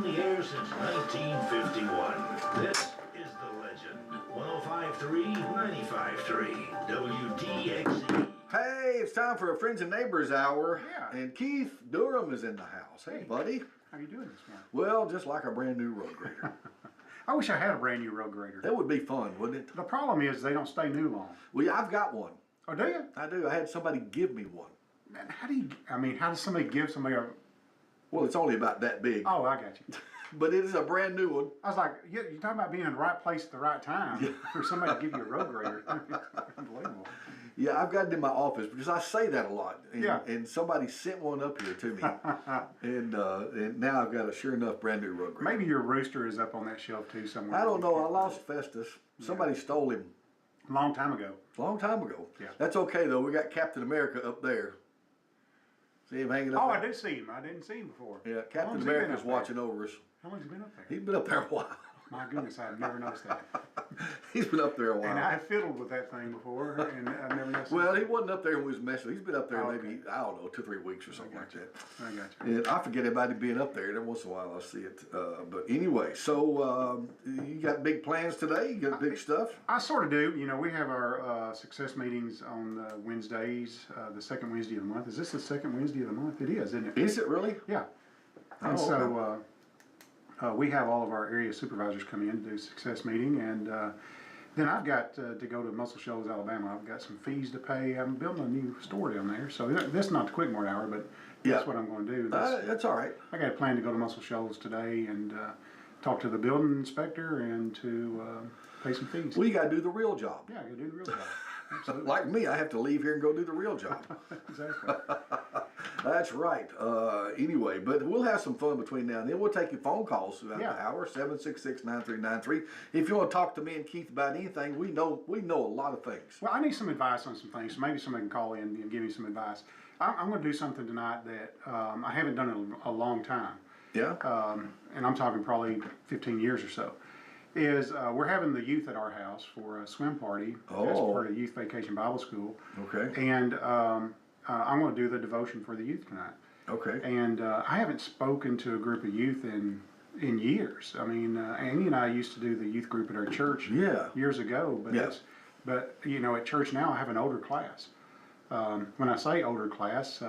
on the air since 1951. This is The Legend. 105.3, 95.3, WDXE. Hey, it's time for a Friends and Neighbors Hour. Yeah. And Keith Durham is in the house. Hey, buddy. How you doing this morning? Well, just like a brand new road grader. I wish I had a brand new road grader. That would be fun, wouldn't it? The problem is they don't stay new long. Well, yeah, I've got one. Oh, do you? I do. I had somebody give me one. Man, how does somebody give somebody a... Well, it's only about that big. Oh, I got you. But it is a brand new one. I was like, you're talking about being in the right place at the right time for somebody to give you a road grader. Unbelievable. Yeah, I've got it in my office because I say that a lot. And, Yeah. and somebody sent one up here to me. and now I've got a sure enough brand new road grader. Maybe your rooster is up on that shelf too somewhere. I don't know. I lost Festus. Somebody stole him. A long time ago. A long time ago. Yeah. That's okay, though. We got Captain America up there. See him hanging up Oh, there? I did see him. I didn't see him before. Yeah, How Captain long's he been America's up there? watching over us. How long's he been up there? He's been up there a while. My goodness, I've never noticed that. He's been up there a while. And I fiddled with that thing before, and I've never noticed. Well, he wasn't up there when we was messing. He's been up there Oh, maybe, I don't know, 2 or 3 weeks or something like that. I got you. And I forget about him being up there. Every once in a while I see it. But anyway, so you got big plans today? You got big stuff? I sort of do. You know, we have our success meetings on Wednesdays, the second Wednesday of the month. Is this the second Wednesday of the month? It is, isn't it? Is it really? Yeah. And okay. so we have all of our area supervisors come in to do a success meeting, and then I've got to go to Muscle Shoals, Alabama. I've got some fees to pay. I'm building a new store down there, so this is not the Quickmart hour, but that's what I'm going to do. That's all right. I got a plan to go to Muscle Shoals today and talk to the building inspector and to pay some fees. Well, you got to do the real job. Yeah, I got to do the real job. Absolutely. Like me, I have to leave here and go do the real job. Exactly. That's right. Anyway, but we'll have some fun between now and then. We'll take your phone calls throughout the hour, 766-9393. If you want to talk to me and Keith about anything, we know a lot of things. Well, I need some advice on some things, so maybe somebody can call in and give me some advice. I'm going to do something tonight that I haven't done in a long time. Yeah? And I'm talking probably 15 years or so. We're having the youth at our house for a swim party as part of Youth Vacation Bible School. Okay. And I'm going to do the devotion for the youth tonight. Okay. And I haven't spoken to a group of youth in years. I mean, Annie and I used to do the youth group at our church years ago. But but you know, at church now I have an older class. When I say older class,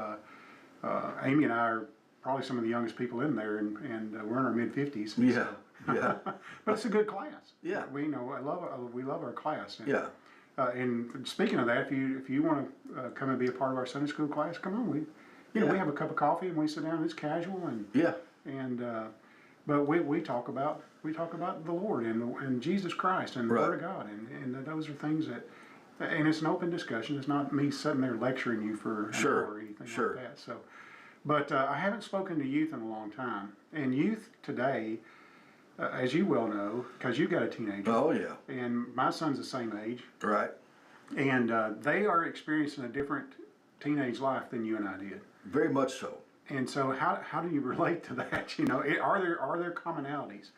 Amy and I are probably some of the youngest people in there, and we're in our mid-50s. Yeah. Yeah. But it's a good class. Yeah. We love our class. And, Yeah. And speaking of that, if you want to come and be a part of our Sunday school class, come on. We have a cup of coffee and we sit down. And it's casual but we talk about the Lord and Jesus Christ and the Word of God, and those are things that, and it's an open discussion. It's not me sitting there lecturing you for an hour or anything like that. So, but I haven't spoken to youth in a long time, and youth today. As you well know, because you've got a teenager. Oh, yeah. And my son's the same age. Right. And they are experiencing a different teenage life than you and I did. Very much so. And so how do you relate to that? You know, are there commonalities?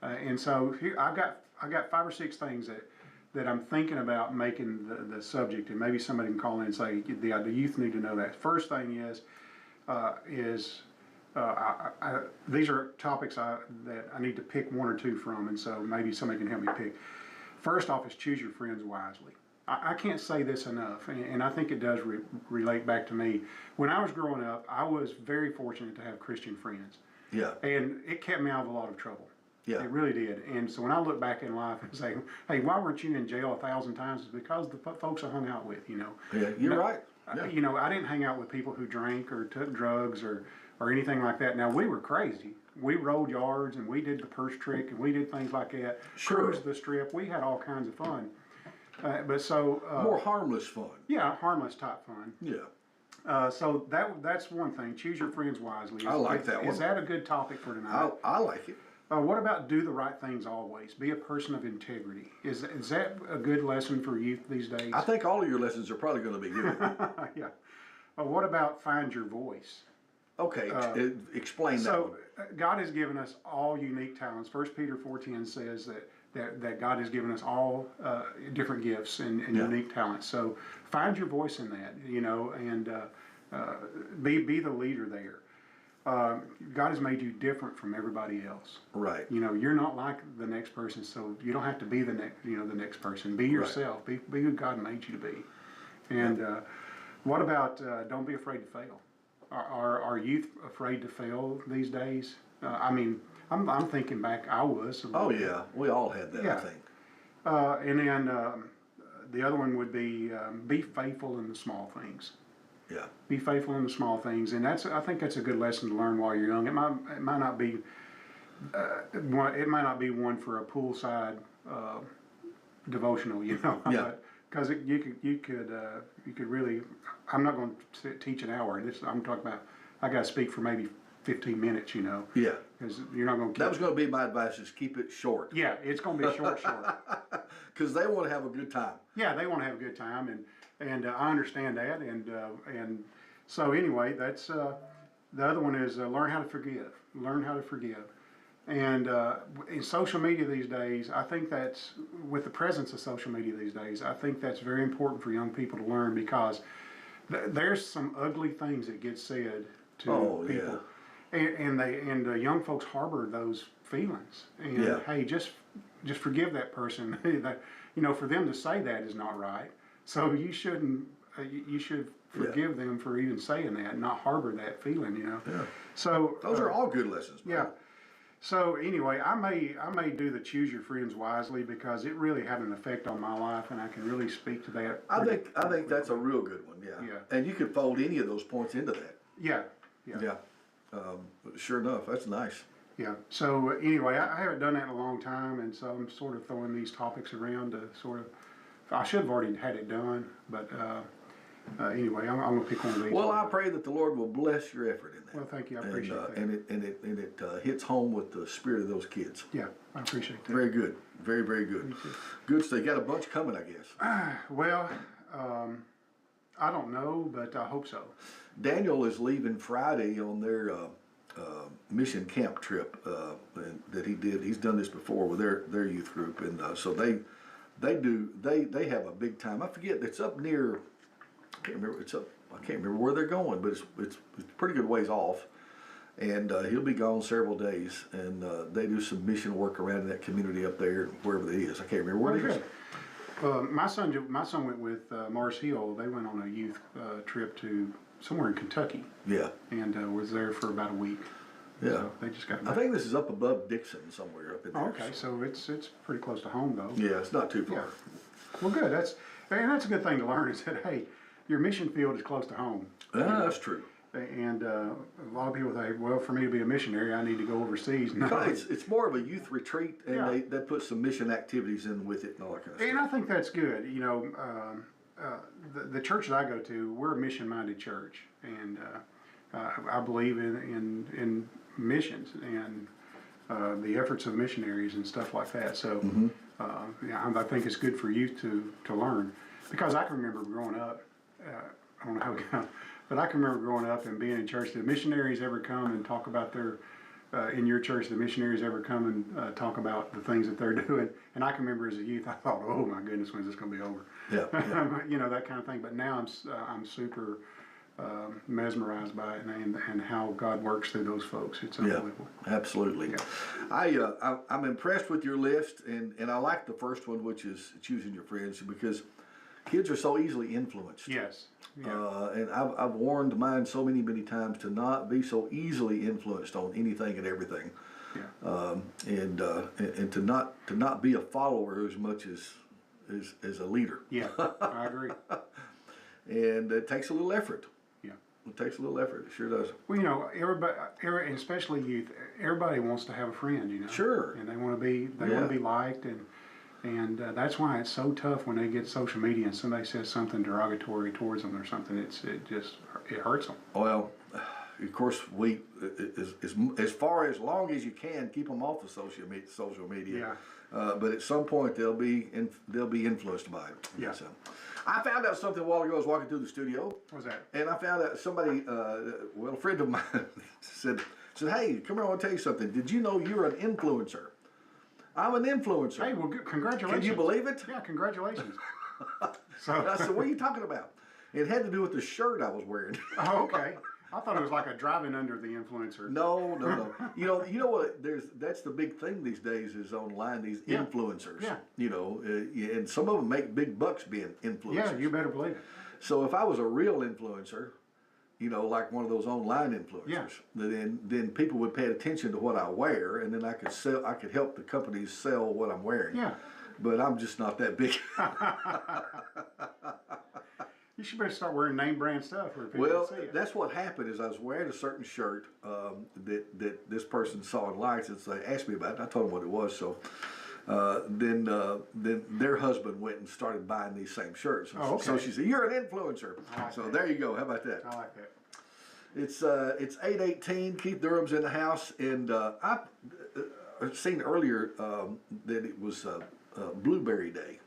And so here I've got 5 or 6 things that I'm thinking about making the subject, and maybe somebody can call in and say the youth need to know that. First thing is these are topics that I need to pick 1 or 2 from, and so maybe somebody can help me pick. First off is choose your friends wisely. I can't say this enough, and I think it does relate back to me. When I was growing up, I was very fortunate to have Christian friends. Yeah. And it kept me out of a lot of trouble. Yeah. It really did. And so when I look back in life and say, hey, why weren't you in jail 1,000 times? It's because the folks I hung out with, you know. Yeah, you're right. Yeah. You know, I didn't hang out with people who drank or took drugs or anything like that. Now, we were crazy. We rolled yards and we did the purse trick and we did things like that. Sure. Cruised the strip. We had all kinds of fun. More harmless fun. Yeah, harmless type fun. Yeah. So that's one thing. Choose your friends wisely. I like that one. Is that a good topic for tonight? I like it. What about do the right things always? Be a person of integrity. Is that a good lesson for youth these days? I think all of your lessons are probably going to be good. Yeah. What about find your voice? Okay, explain that one. So God has given us all unique talents. 1 Peter 4:10 says that God has given us all different gifts and unique talents. So find your voice in that, you know, and be the leader there. God has made you different from everybody else. Right. You know, you're not like the next person, so you don't have to be the next person. Be yourself. Be who God made you to be. And what about don't be afraid to fail? Are youth afraid to fail these days? I mean, I'm thinking back. I was. Oh yeah, we all had that. Yeah. I think. And then the other one would be faithful in the small things. Yeah. Be faithful in the small things, and I think that's a good lesson to learn while you're young. It might not be one for a poolside devotional, you know. Yeah. Because you could really. I'm not going to teach an hour. I'm talking about. I got to speak for maybe 15 minutes, you know. Yeah. Because you're not going to. That was going to be my advice: is keep it short. Yeah, it's going to be short. Because they want to have a good time. Yeah, they want to have a good time, and I understand that, and so anyway, that's the other one is learn how to forgive. Learn how to forgive, and in social media these days, I think that's with the presence of social media these days, I think that's very important for young people to learn because there's some ugly things that get said to people, and young folks harbor those feelings, and hey, just forgive that person. That, you know, for them to say that is not right. So you shouldn't. You should forgive them for even saying that, and not harbor that feeling. You know. Yeah. So those are all good lessons. Man. Yeah. So anyway, I may do the choose your friends wisely because it really had an effect on my life, and I can really speak to that. I think that's a real good one. Yeah. Yeah. And you could fold any of those points into that. Yeah. Yeah. Sure enough, that's nice. Yeah. So anyway, I haven't done that in a long time, and so I'm sort of throwing these topics around to sort of. I should have already had it done, but anyway, I'm going to pick one of these. Well, I pray that the Lord will bless your effort in that. Well, thank you. I appreciate that. And it hits home with the spirit of those kids. Yeah, I appreciate that. Very good. Very, very good. Good. So you got a bunch coming, I guess. Well, I don't know, but I hope so. Daniel is leaving Friday on their mission camp trip that he did. He's done this before with their youth group, and so they have a big time. I forget, it's up near. I can't remember where they're going, but it's pretty good ways off, and he'll be gone several days, and they do some mission work around in that community up there, wherever it is. I can't remember where it is. My son went with Mars Hill. They went on a youth trip to somewhere in Kentucky. Yeah. And was there for about a week. Yeah. So they just got back. I think this is up above Dixon somewhere up in there. Okay, so it's pretty close to home though. Yeah, it's not too far. Yeah. Well, good. That's a good thing to learn. Is that hey, your mission field is close to home. That's true. And a lot of people think, well, for me to be a missionary, I need to go overseas. No. It's more of a youth retreat, and they put some mission activities in with it and all that kind of stuff. And I think that's good. You know, the church that I go to, we're a mission-minded church, and I believe in missions and the efforts of missionaries and stuff like that. So I think it's good for youth to learn, because I can remember growing up. I don't know how it goes, but I can remember growing up and being in church. Did missionaries ever come and talk about their in your church? The missionaries ever come and talk about the things that they're doing? And I can remember as a youth, I thought, oh my goodness, when's this going to be over? Yeah. You know, that kind of thing. But now I'm super mesmerized by it and how God works through those folks. It's unbelievable. Yeah, absolutely. Yeah. I'm impressed with your list, and I like the first one, which is choosing your friends, because kids are so easily influenced. Yes. Yeah. And I've warned mine so many times to not be so easily influenced on anything and everything. Yeah. And to not be a follower as much as a leader. Yeah, I agree. And it takes a little effort. Yeah. It takes a little effort. It sure does. Well, you know, everybody, especially youth, everybody wants to have a friend, you know. Sure. And they want to be liked, and that's why it's so tough when they get social media and somebody says something derogatory towards them or something. It hurts them. Well, of course, we as long as you can, keep them off of social media. Yeah. But at some point they'll be influenced by it. Yeah. So, I found out something a while ago. I was walking through the studio. What was that? And I found out somebody, a friend of mine, said, "Hey, come here, I want to tell you something. Did you know you're an influencer?" I'm an influencer. Hey, well, congratulations. Can you believe it? Yeah, congratulations. So I said, "What are you talking about?" It had to do with the shirt I was wearing. Oh, okay. I thought it was like a driving under the influencer. No, no, no. You know what? That's the big thing these days is online. These influencers. Yeah. You know, and some of them make big bucks being influencers. Yeah, you better believe it. So if I was a real influencer, you know, like one of those online influencers, Yeah. then people would pay attention to what I wear, and then I could help the companies sell what I'm wearing. Yeah. But I'm just not that big. You should better start wearing name brand stuff where people Well, can see it. that's what happened. Is I was wearing a certain shirt that this person saw and liked, and so they asked me about it. And I told them what it was. So then their husband went and started buying these same shirts. And Oh, okay. So she said, "You're an influencer." I like So that. there you go. How about that? I like that. It's 8:18. Keith Durham's in the house, and I've seen earlier that it was Blueberry Day.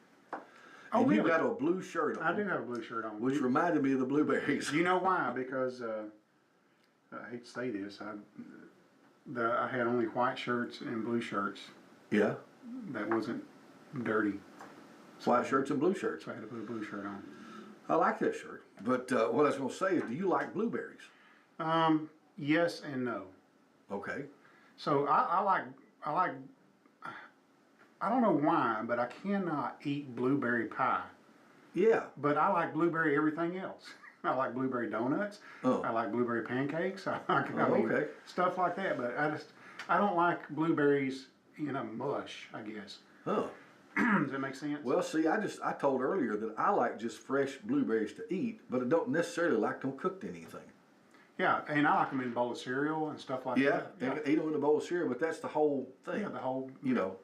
Oh, And you really? got a blue shirt on. I do have a blue shirt on. Which reminded me of the blueberries. You know why? Because I hate to say this, I had only white shirts and blue shirts. Yeah, That wasn't dirty, white shirts and blue shirts. so I had to put a blue shirt on. I like that shirt. But what I was going to say is, do you like blueberries? Yes and no. Okay. So I like I don't know why, but I cannot eat blueberry pie. Yeah. But I like blueberry everything else. I like blueberry donuts. Oh. I like blueberry pancakes. I Oh, mean, okay. stuff like that. But I don't like blueberries in a mush, I guess. Oh. Does that make sense? Well, see, I told earlier that I like just fresh blueberries to eat, but I don't necessarily like them cooked in anything. Yeah, and I like them in a bowl of cereal and stuff like Yeah, that. and eat them in a bowl of cereal, but that's the whole thing. Yeah, the whole. You know.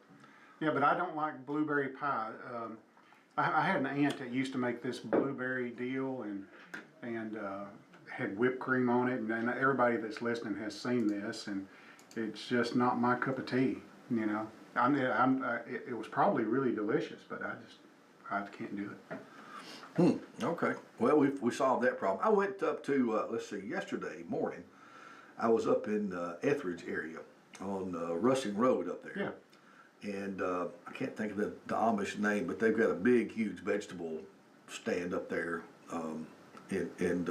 Yeah, but I don't like blueberry pie. I had an aunt that used to make this blueberry deal and had whipped cream on it, and everybody that's listening has seen this, and it's just not my cup of tea. You know, it was probably really delicious, but I can't do it. Okay. Well, we solved that problem. I went up to yesterday morning. I was up in Etheridge area on Russing Road up there. Yeah. And I can't think of the Amish name, but they've got a big, huge vegetable stand up there. And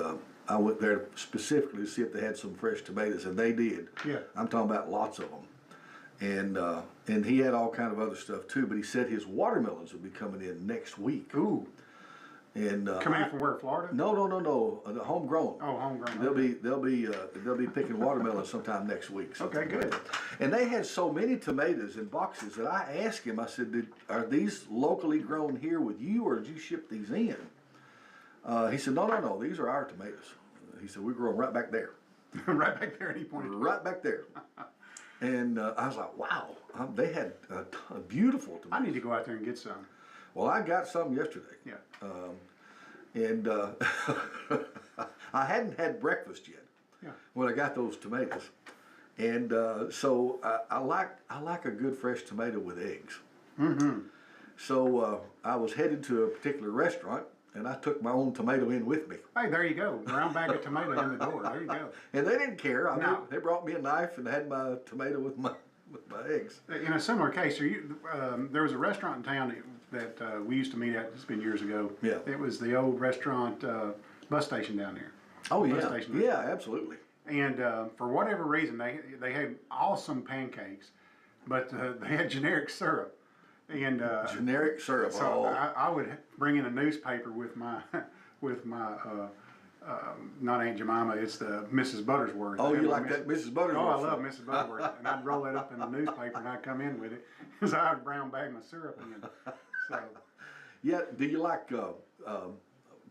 I went there specifically to see if they had some fresh tomatoes, and they did. Yeah. I'm talking about lots of them. And he had all kind of other stuff too, but he said his watermelons will be coming in next week. Ooh, And coming in from where? Florida? No, the homegrown. Oh, homegrown. They'll be picking watermelon sometime next week. Okay, good. Like and they had so many tomatoes in boxes that I asked him. I said, "Are these locally grown here with you, or did you ship these in?" He said, "No. These are our tomatoes." He said, "We grow them right back there, Right back there, and he pointed. right back there." And I was like, "Wow, they had a beautiful tomatoes." I need to go out there and get some. Well, I got some yesterday. Yeah. And I hadn't had breakfast yet Yeah. when I got those tomatoes, and so I like a good fresh tomato with eggs. Mm-hmm. So I was headed to a particular restaurant, and I took my own tomato in with me, Hey, there you go. Brown bag of tomato in the door. There you go. and they didn't care. No. They brought me a knife and had my tomato with my eggs. In a similar case, there was a restaurant in town that we used to meet at. It's been years ago. Yeah. It was the old restaurant bus station down there. Oh Bus yeah, station. yeah, absolutely. And for whatever reason, they had awesome pancakes, but they had generic syrup. And Generic syrup. so Oh. I would bring in a newspaper with my not Aunt Jemima, it's the Mrs. Buttersworth. Oh, you Mrs. like that Mrs. Buttersworth? Oh, I love Mrs. Butterworth, and I'd roll it up in the newspaper and I'd come in with it, because I would brown bag my syrup in. So, Yeah. Do you like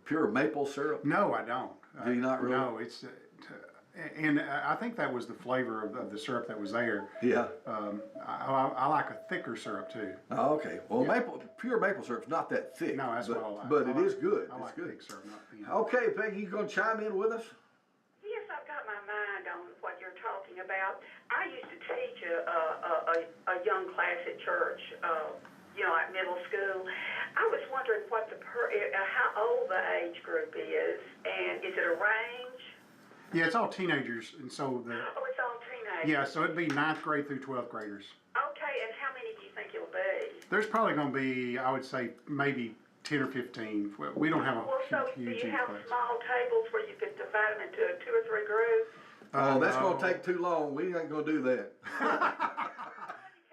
pure maple syrup? no, I don't. Do you not really? No, it's, and I think that was the flavor of the syrup that was there. Yeah. I like a thicker syrup too. Oh, okay. Well, pure maple syrup's not that thick. No, that's but, what I like. But it is good. I It's like good. thick syrup, not thin. Okay, Peggy, you gonna chime in with us? Yes, I've got my mind on what you're talking about. I used to teach a young class at church, like middle school. I was wondering what how old the age group is, and is it a range? Yeah, it's all teenagers, and so Oh, it's all teenagers. yeah, so it'd be 9th grade through 12th graders. Okay, and how many do you think it'll be? There's probably going to be, I would say, maybe 10 or 15. We don't have a Well, so do huge you have class. small tables where you could divide them into 2 or 3 groups? Oh, that's going to take too long. We ain't going to do that.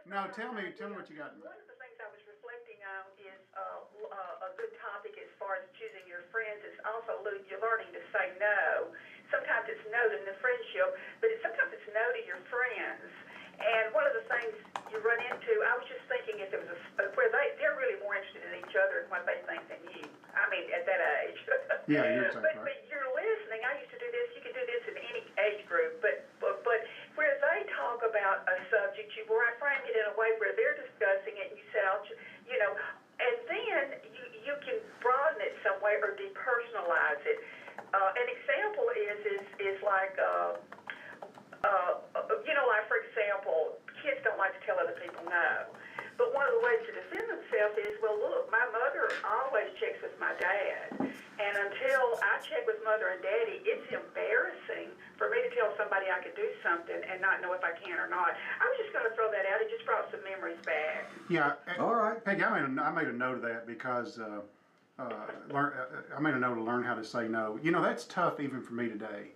No, tell me what you got. One of the things I was reflecting on is a good topic as far as choosing your friends. It's also you're learning to say no. Sometimes it's no to the friendship, but sometimes it's no to your friends. And one of the things you run into, I was just thinking if it was where they're really more interested in each other and what they think than you. I mean, at that age. Yeah, you're exactly right. But you're listening. I used to do this. You can do this in any age group, but where they talk about a subject, where I frame it in a way where they're discussing it, and you say, and then you can broaden it some way or depersonalize it. An example is like. Like for example, kids don't like to tell other people no. But one of the ways to defend themselves is, well, look, my mother always checks with my dad. And until I check with mother and daddy, it's embarrassing for me to tell somebody I could do something and not know if I can or not. I was just going to throw that out. It just brought some memories back. Yeah. All right. Peggy, I made a note of that because I made a note to learn how to say no. You know, that's tough even for me today.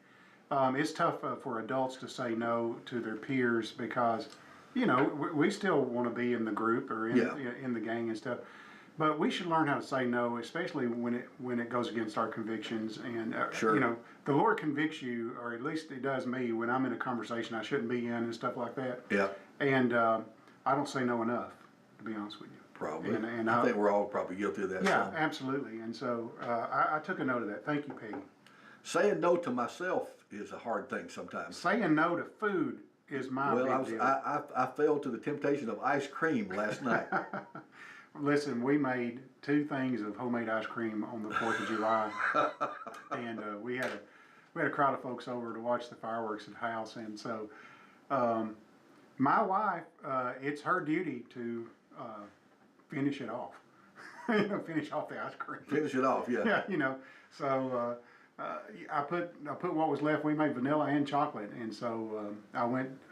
It's tough for adults to say no to their peers because, you know, we still want to be in the group or in the gang and stuff. But we should learn how to say no, especially when it goes against our convictions. And Sure. you know, the Lord convicts you, or at least it does me when I'm in a conversation I shouldn't be in and stuff like that. Yeah. And I don't say no enough, to be honest with you. Probably. And I think we're all probably guilty of that. Yeah, some. absolutely. And so I took a note of that. Thank you, Peggy. Saying no to myself is a hard thing sometimes. Saying no to food is my big deal. I fell to the temptation of ice cream last night. Listen, we made 2 things of homemade ice cream on the 4th of July, and we had a crowd of folks over to watch the fireworks at the house, and so my wife, it's her duty to finish it off, finish off the ice cream. Finish it off, yeah. Yeah, you know, so. I put what was left. We made vanilla and chocolate, and so I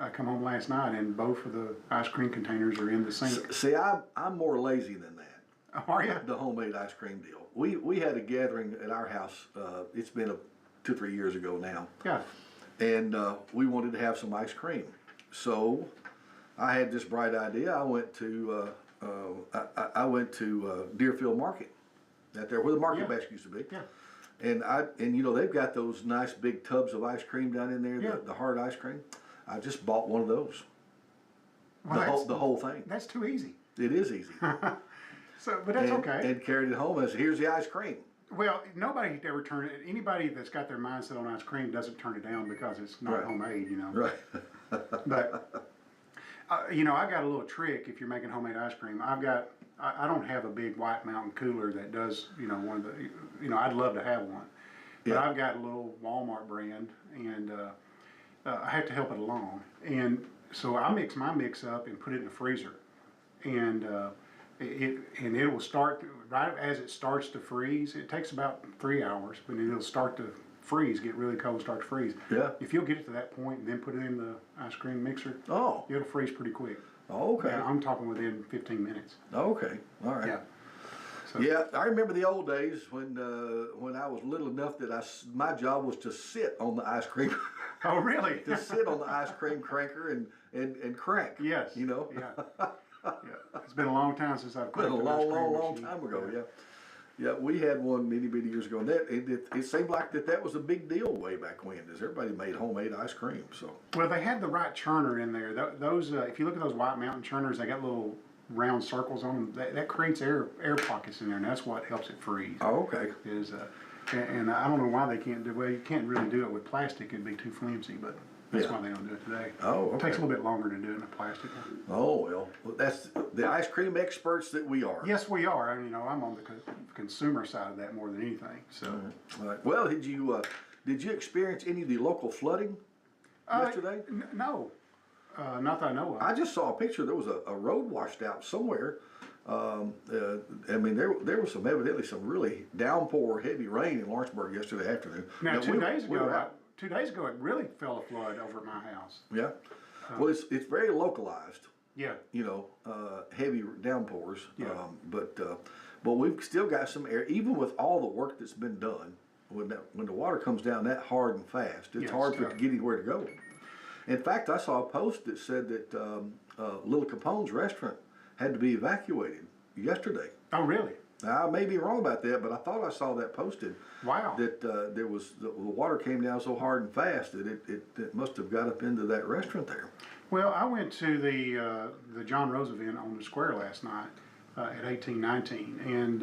come home last night, and both of the ice cream containers are in the sink. See, I'm more lazy than that. Are you? The homemade ice cream deal. We had a gathering at our house. It's been 2-3 years ago now. Yeah. And we wanted to have some ice cream, so I had this bright idea. I went to Deerfield Market, out there where the market basket used to be. Yeah. And you know, they've got those nice big tubs of ice cream down in there, Yeah. the hard ice cream. I just bought one of those. Well, The whole thing. That's too easy. It is easy. So, but that's and, okay. And carried it home as, here's the ice cream. Well, nobody ever turn it. Anybody that's got their mindset on ice cream doesn't turn it down because it's not Right. homemade, you know. Right. But you know, I got a little trick if you're making homemade ice cream. I don't have a big White Mountain cooler that does, you know, one of the, you know, I'd love to have one. But Yeah. I've got a little Walmart brand, and I have to help it along. And so I mix my mix up and put it in the freezer. And it will start, right as it starts to freeze, it takes about 3 hours, but it'll start to freeze, get really cold, start to freeze. Yeah. If you'll get it to that point and then put it in the ice cream mixer, Oh. it'll freeze pretty quick. Okay. Yeah, I'm talking within 15 minutes. Okay. All right. Yeah. So, Yeah, I remember the old days when I was little enough that my job was to sit on the ice cream, Oh, really? to sit on the ice cream cranker and crank. Yes. You know. Yeah. Yeah. It's been a long time since I've Been a cranked an ice cream long machine. time ago. Yeah. Yeah, we had one many years ago, and it seemed like that was a big deal way back when, as everybody made homemade ice cream. So. Well, they had the right churner in there. Those, if you look at those White Mountain churners, they got little round circles on them. That creates air pockets in there, and that's what helps it freeze. Oh, okay. And I don't know why they can't do. Well, you can't really do it with plastic; it'd be too flimsy. But that's Yeah. why they don't do it today. Oh, okay. It takes a little bit longer to do it in a plastic one. Oh well, that's the ice cream experts that we are. Yes, we are. And, you know, I'm on the consumer side of that more than anything. So, All right. Well, did you experience any of the local flooding yesterday? No, not that I know of. I just saw a picture. There was a road washed out somewhere. I mean, there was evidently some really downpour, heavy rain in Lawrenceburg yesterday afternoon. Now, 2 days we ago, were out. 2 days ago, it really fell a flood over at my house. Yeah. Well, it's very localized. Yeah. You know, heavy downpours. Yeah. But we've still got some air, even with all the work that's been done. When the water comes down that hard and fast, it's hard for it to get anywhere to go. In fact, I saw a post that said that Little Capone's restaurant had to be evacuated yesterday. Oh, really? Now, I may be wrong about that, but I thought I saw that posted. Wow. That the water came down so hard and fast that it must have got up into that restaurant there. Well, I went to the John Rose event on the square last night at 1819, and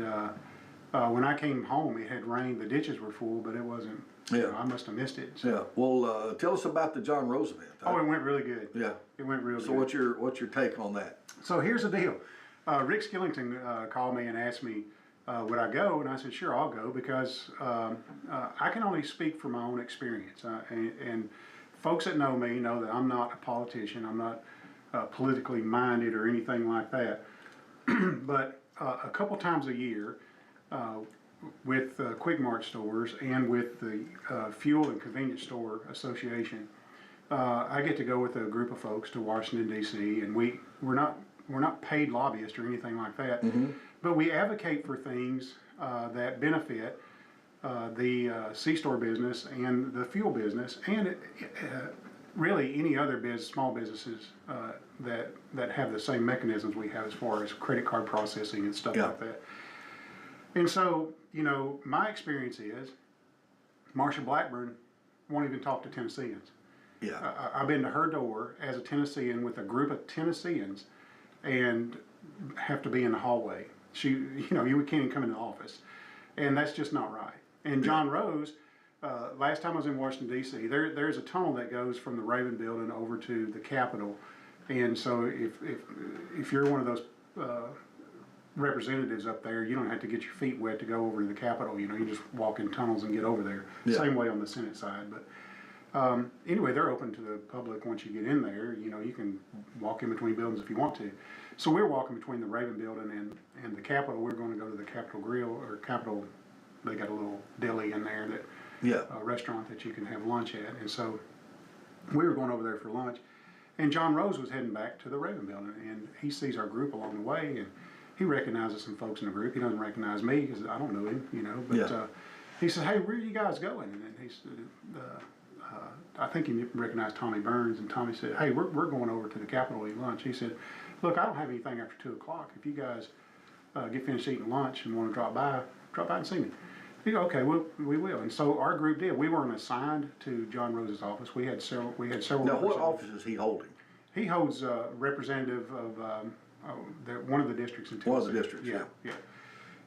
when I came home, it had rained. The ditches were full, but it wasn't. Yeah. You know, I must have missed it. So. Yeah. Well, tell us about the John Rose event. Oh, it went really good. Yeah. It went real good. So what's your take on that? So here's the deal. Rick Skillington called me and asked me, would I go? And I said, sure, I'll go, because I can only speak from my own experience. And folks that know me know that I'm not a politician. I'm not politically minded or anything like that. But a couple times a year, with Quick Mart stores and with the Fuel and Convenience Store Association, I get to go with a group of folks to Washington, D.C., and we're not paid lobbyists or anything like that, but we advocate for things that benefit the C-store business and the fuel business, and really any other small businesses that have the same mechanisms we have as far as credit card processing and stuff like that. And so, you know, my experience is Marsha Blackburn won't even talk to Tennesseans. Yeah. I've been to her door as a Tennessean with a group of Tennesseans and have to be in the hallway. You can't even come in the office. And that's just not right. And John Rose, last time I was in Washington, D.C., there's a tunnel that goes from the Raven Building over to the Capitol. And so if you're one of those representatives up there, you don't have to get your feet wet to go over to the Capitol. You know, you just walk in tunnels and get over there. Yeah. Same way on the Senate side. But anyway, they're open to the public once you get in there. You know, you can walk in between buildings if you want to. So we're walking between the Raven Building and the Capitol. We're going to go to the Capitol Grill, or Capitol, they got a little deli in there, a restaurant that you can have lunch at. And so we were going over there for lunch. And John Rose was heading back to the Raven Building, and he sees our group along the way, and he recognizes some folks in the group. He doesn't recognize me because I don't know him, you know. But he said, "Hey, where are you guys going?" And then he said, I think he recognized Tommy Burns, and Tommy said, "Hey, we're going over to the Capitol to eat lunch." He said, "Look, I don't have anything after 2 o'clock. If you guys get finished eating lunch and want to drop by and see me." He said, "Okay, we will." And so our group did. We weren't assigned to John Rose's office. We had several. Now, what office is he holding? He holds representative of one of the districts in Tennessee. One of the districts, yeah.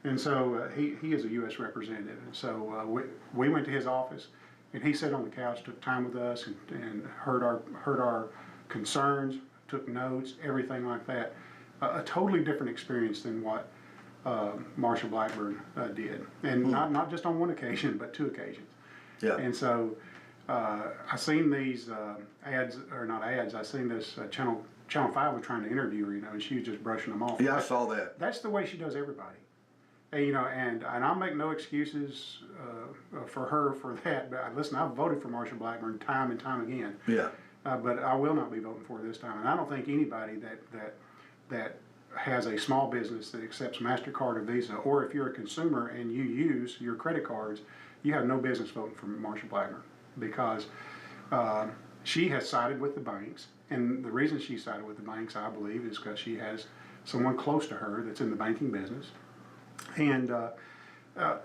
And so he is a U.S. representative. And so we went to his office, and he sat on the couch, took time with us, and heard our concerns, took notes, everything like that. A totally different experience than what Marsha Blackburn did, and not just on one occasion, but 2 occasions. Yeah. And so I seen these ads, or not ads. I seen this Channel 5 was trying to interview her, you know, and she was just brushing them off. Yeah, I saw that. That's the way she does everybody. And, you know, and I'll make no excuses for her for that. But listen, I've voted for Marsha Blackburn time and time again. Yeah. But I will not be voting for her this time. And I don't think anybody that has a small business that accepts MasterCard or Visa, or if you're a consumer and you use your credit cards, you have no business voting for Marsha Blackburn, because she has sided with the banks. And the reason she sided with the banks, I believe, is because she has someone close to her that's in the banking business. And let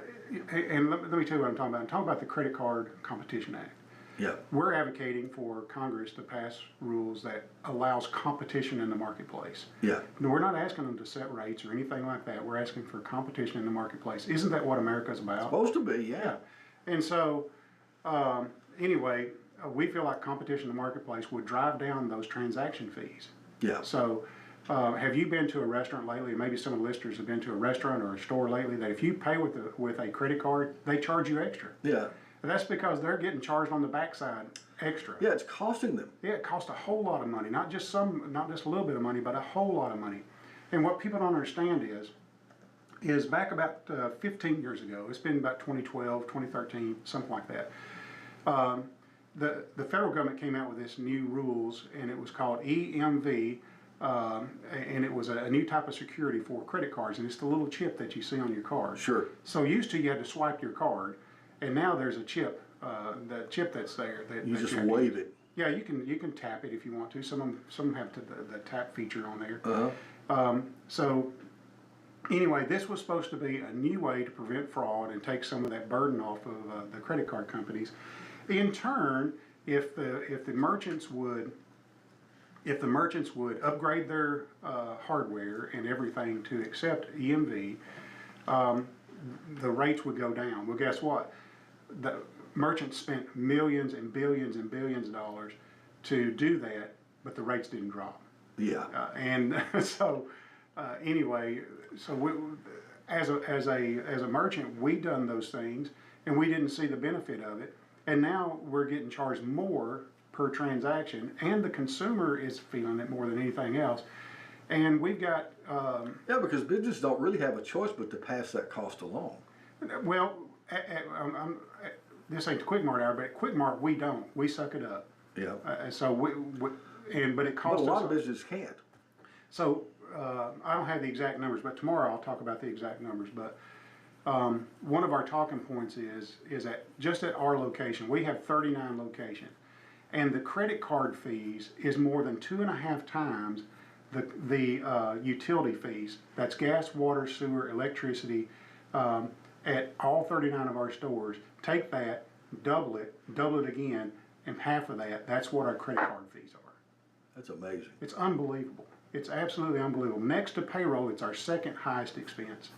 me tell you what I'm talking about. I'm talking about the Credit Card Competition Act. Yeah. We're advocating for Congress to pass rules that allows competition in the marketplace. Yeah. No, we're not asking them to set rates or anything like that. We're asking for competition in the marketplace. Isn't that what America's about? Supposed to be, yeah. And so, anyway, we feel like competition in the marketplace would drive down those transaction fees. Yeah. So, have you been to a restaurant lately? Maybe some of the listeners have been to a restaurant or a store lately that if you pay with a credit card, they charge you extra. Yeah. And that's because they're getting charged on the backside extra. Yeah, it's costing them. Yeah, it costs a whole lot of money, not just a little bit of money, but a whole lot of money. And what people don't understand is back about 15 years ago, it's been about 2012, 2013, something like that. The federal government came out with this new rules, and it was called EMV, and it was a new type of security for credit cards, and it's the little chip that you see on your card. Sure. So used to you had to swipe your card, and now there's a chip, the chip that's there. You that just you have to wave use. it. Yeah, you can tap it if you want to. Some have the tap feature on there. So anyway, this was supposed to be a new way to prevent fraud and take some of that burden off of the credit card companies. In turn, if the merchants would upgrade their hardware and everything to accept EMV, the rates would go down. Well, guess what? The merchants spent millions and billions of dollars to do that, but the rates didn't drop. Yeah. And so anyway, so as a merchant, we done those things, and we didn't see the benefit of it, and now we're getting charged more per transaction, and the consumer is feeling it more than anything else. And we've got Yeah, because businesses don't really have a choice but to pass that cost along. well, this ain't the Quick Mart hour, but at Quick Mart we don't. We suck it up. Yeah. So but it But costs a lot us. of businesses can't. So I don't have the exact numbers, but tomorrow I'll talk about the exact numbers. But one of our talking points is that just at our location, we have 39 locations, and the credit card fees is more than 2.5 times the utility fees. That's gas, water, sewer, electricity at all 39 of our stores. Take that, double it again, and half of that. That's what our credit card fees are. That's amazing. It's unbelievable. It's absolutely unbelievable. Next to payroll, it's our second highest expense.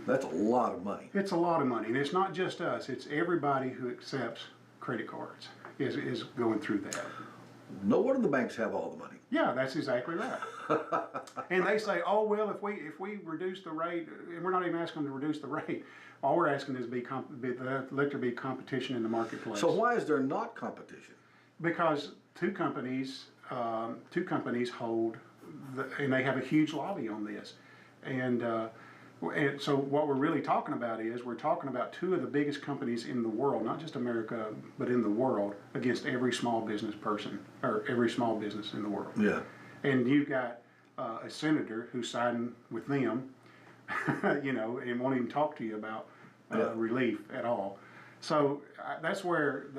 That's a lot of money. It's a lot of money, and it's not just us. It's everybody who accepts credit cards is going through that. No wonder the banks have all the money. Yeah, that's exactly right. And they say, oh well, if we reduce the rate, and we're not even asking them to reduce the rate. All we're asking is let there be competition in the marketplace. So why is there not competition? Because two companies hold, and they have a huge lobby on this, and so what we're really talking about is we're talking about two of the biggest companies in the world, not just America, but in the world, against every small business person or every small business in the world. Yeah. And you've got a senator who's siding with them, and won't even talk to you about relief at all. So that's where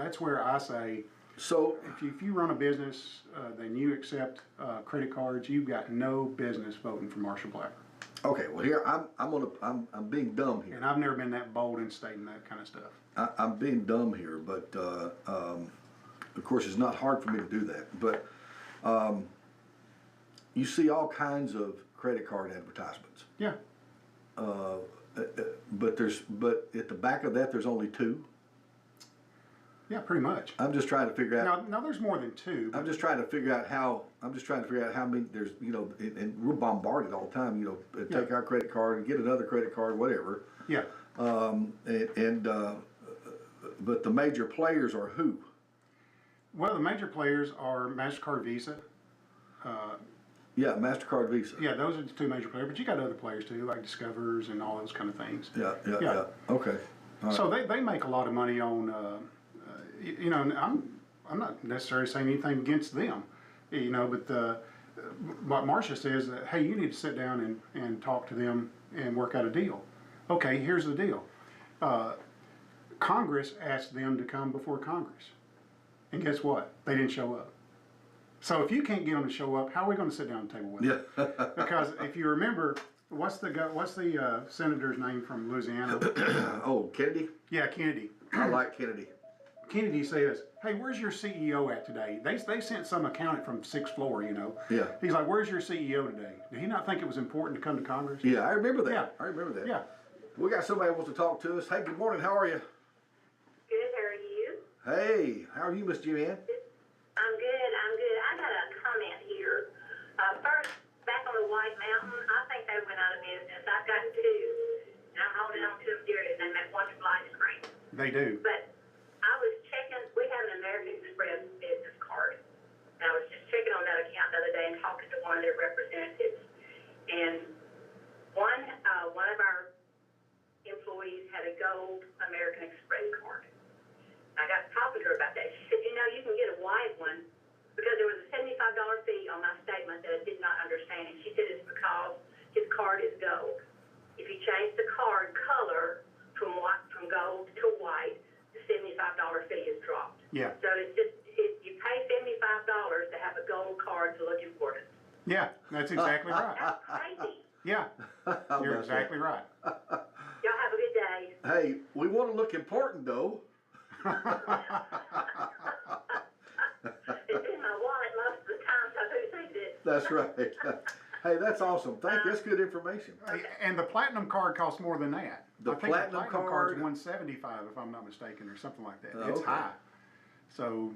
I say. So If you run a business, then you accept credit cards. You've got no business voting for Marshall Black. okay, well here I'm being dumb here. And I've never been that bold in stating that kind of stuff. I'm being dumb here, but of course it's not hard for me to do that. But you see all kinds of credit card advertisements. Yeah. But at the back of that there's only two. Yeah, pretty much. I'm just trying to figure out. Now there's more than two. I'm just trying to figure out how many there's, and we're bombarded all the time, take our credit card and get another credit card, whatever. Yeah. But the major players are who? Well, the major players are MasterCard, Visa. Yeah, MasterCard, Visa. Yeah, those are the two major players. But you got other players too, like Discovers and all those kind of things. Yeah. Okay. All right. So they make a lot of money on, and I'm not necessarily saying anything against them, but what Marcia says that, hey, you need to sit down and talk to them and work out a deal. Okay, here's the deal. Congress asked them to come before Congress. And guess what? They didn't show up. So if you can't get them to show up, how are we going to sit down at the table with them? Yeah. Because if you remember, what's the senator's name from Louisiana? Oh, Kennedy? Yeah, Kennedy. I like Kennedy. Kennedy says, hey, where's your CEO at today? They sent some accountant from 6th floor, Yeah. He's like, where's your CEO today? Did he not think it was important to come to Congress? Yeah, I remember that. Yeah. I remember that. Yeah. We got somebody who wants to talk to us. Hey, good morning. How are you? Good, how are you? Hey, how are you, Miss Jimmy Ann? I'm good. I got a comment here. First, back on the White Mountain, I think they went out of business. I've got two, and I'm holding on to them dearly. They make wonderful ice cream. They do. But I was checking, we have an American Express business card. And I was just checking on that account the other day and talking to one of their representatives. And one of our employees had a gold American Express card. I got talking to her about that. She said, you can get a white one because there was a $75 fee on my statement that did not That's exactly right. That's crazy. Yeah, you're exactly right. Y'all have a good day. Hey, we want to look important though. It's in my wallet most of the time, so who received it? That's right. Hey, that's awesome. Thank you. That's good information. And the platinum card costs more than that. The I think platinum the platinum card's card- 175 if I'm not mistaken, or something like that. Oh, It's okay. high. So,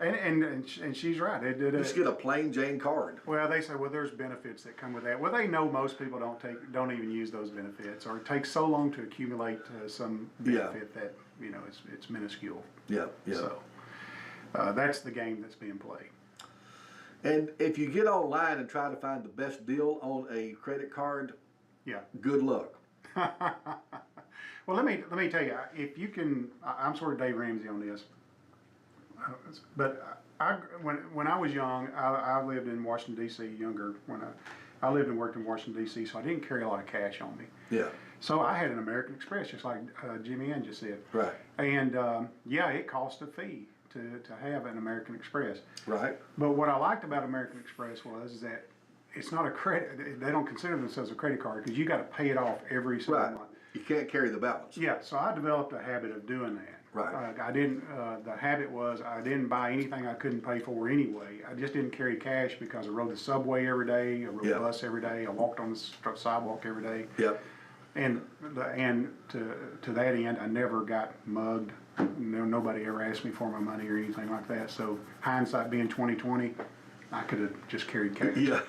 and she's right. They did Just get a plain Jane card. well, they say, well, there's benefits that come with that. Well, they know most people don't even use those benefits, or it takes so long to accumulate some benefit that it's minuscule. Yeah, yeah. So that's the game that's being played. And if you get online and try to find the best deal on a credit card, Yeah. good luck. Well, let me tell you, if you can, I'm sort of Dave Ramsey on this, but when I was young, I lived in Washington D.C. Younger when I lived and worked in Washington D.C., so I didn't carry a lot of cash on me. Yeah, So I had an American Express, just like Jimmy Ann just said. right, And yeah, it cost a fee to have an American Express. right. But what I liked about American Express was that it's not a credit. They don't consider themselves a credit card because you got to pay it off every single Right. month. You can't carry the balance. Yeah, so I developed a habit of doing that. Right. I didn't. The habit was I didn't buy anything I couldn't pay for anyway. I just didn't carry cash because I rode the subway every day. I rode Yeah. the bus every day. I walked on the sidewalk every day. Yep. And to that end, I never got mugged. Nobody ever asked me for my money or anything like that. So hindsight being 20/20, I could have just carried cash. Yeah.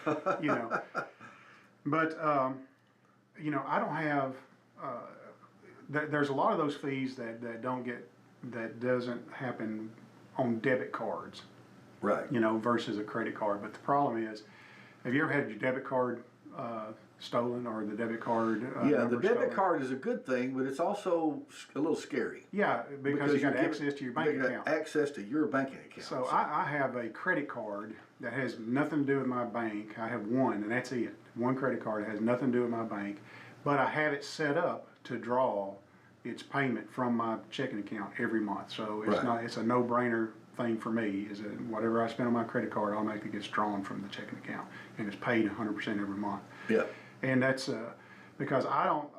You know. But I don't have. There's a lot of those fees that doesn't happen on debit cards. Right. Versus a credit card. But the problem is, have you ever had your debit card stolen or the debit card? Yeah, the number debit stolen? card is a good thing, but it's also a little scary. Yeah, because you got give- access to your bank you got account. access to your banking account. So I have a credit card that has nothing to do with my bank. I have one, and that's it. One credit card that has nothing to do with my bank, but I have it set up to draw its payment from my checking account every month. So it's Right. it's a no-brainer thing for me. Is that whatever I spend on my credit card automatically gets drawn from the checking account, and it's paid 100% every month. Yeah. And that's because I don't.